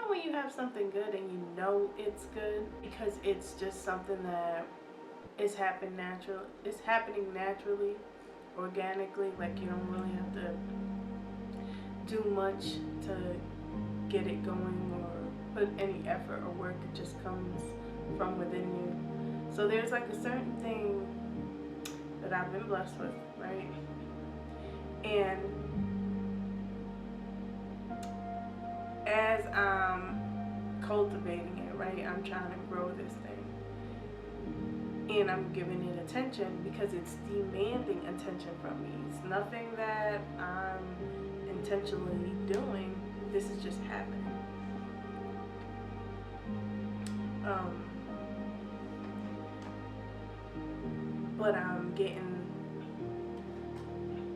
know when you have something good and you know it's good because it's just something that it's happening naturally, organically, like you don't really have to do much to get it going or put any effort or work. It just comes from within you. So there's like a certain thing that I've been blessed with, right? And as I'm cultivating it, right, I'm trying to grow this thing. And I'm giving it attention because it's demanding attention from me. It's nothing that I'm intentionally doing. This is just happening. But I'm getting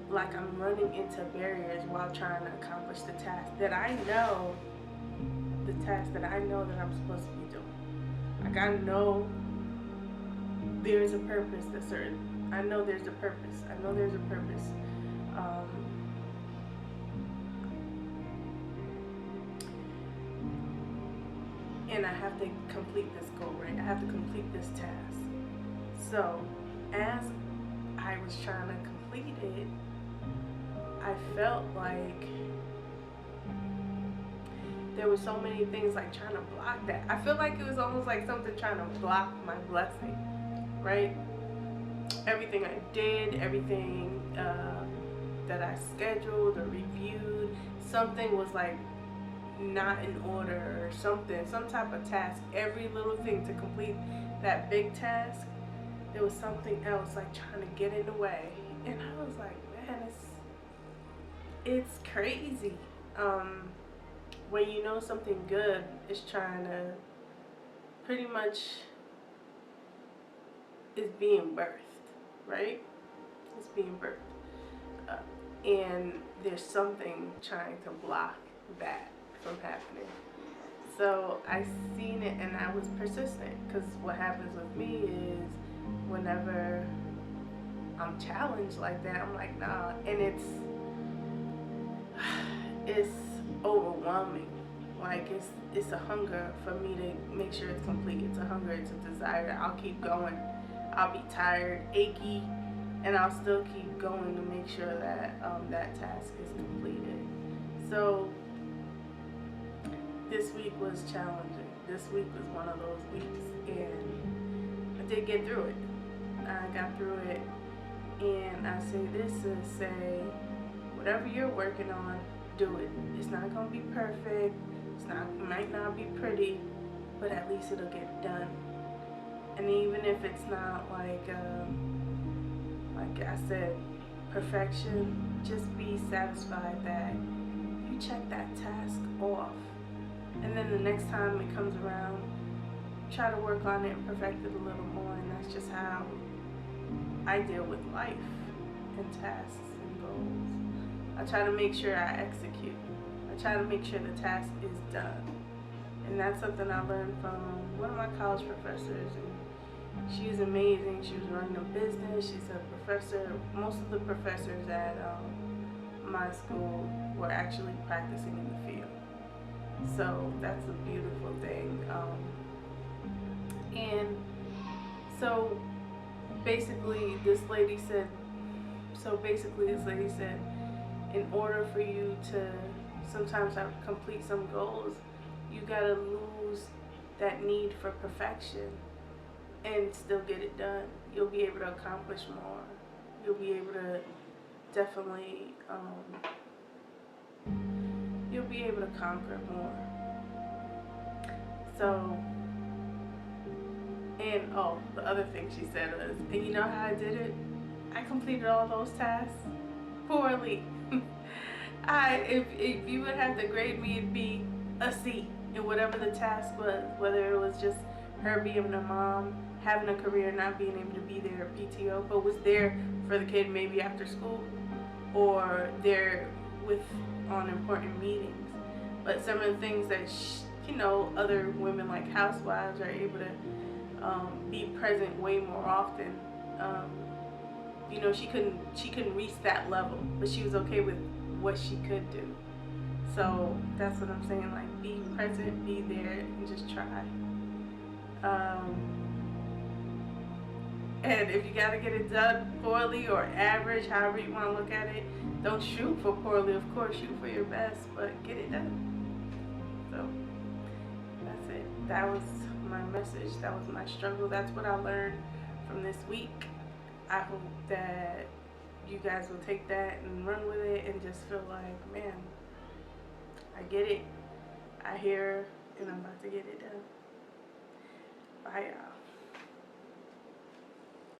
like I'm running into barriers while trying to accomplish the task that I know, that I'm supposed to be doing. Like I know there's a purpose that's certain. I know there's a purpose. And I have to complete this goal, right? I have to complete this task. So as I was trying to complete it, I felt like there were so many things like trying to block that. I feel like it was almost like something trying to block my blessing, right? Everything I did, everything that I scheduled or reviewed, something was like not in order or something, some type of task. Every little thing to complete that big task, there was something else like trying to get in the way. And I was like, man, it's crazy. When you know something good is trying to pretty much is being birthed, right? It's being birthed. And there's something trying to block that from happening. So I seen it and I was persistent, because what happens with me is whenever I'm challenged like that, I'm like, nah. And it's overwhelming. Like it's a hunger for me to make sure it's complete. It's a hunger, it's a desire. I'll keep going. I'll be tired, achy, and I'll still keep going to make sure that that task is completed. So this week was challenging. This week was one of those weeks, and I did get through it. I got through it, and I say this to say, whatever you're working on, do it. It's not gonna be perfect. It might not be pretty, but at least it'll get done. And even if it's not like I said, perfection, just be satisfied that you check that task off. And then the next time it comes around, try to work on it and perfect it a little more. And that's just how I deal with life and tasks and goals. I try to make sure I execute. I try to make sure the task is done. And that's something I learned from one of my college professors. And she was amazing. She was running a business. She's a professor. Most of the professors at my school were actually practicing in the field. So that's a beautiful thing. And so basically this lady said, in order for you to sometimes complete some goals, you gotta lose that need for perfection and still get it done. You'll be able to accomplish more. You'll be able to definitely you'll be able to conquer more. So, and the other thing she said was, and you know how I did it? I completed all those tasks poorly. If you would have to grade me, it'd be a C in whatever the task was, whether it was just her being a mom, having a career, not being able to be there at PTO, but was there for the kid maybe after school, or there on important meetings. But some of the things that other women like housewives are able to be present way more often. She couldn't reach that level, but she was okay with what she could do. So that's what I'm saying. Like, be present, be there, and just try. Um, and if you gotta get it done poorly or average, however you want to look at it, don't shoot for poorly. Of course, shoot for your best, but get it done. So that's it. That was my message. That was my struggle. That's what I learned from this week. I hope that you guys will take that and run with it and just feel like, man, I get it. I hear, and I'm about to get it done. Bye, y'all.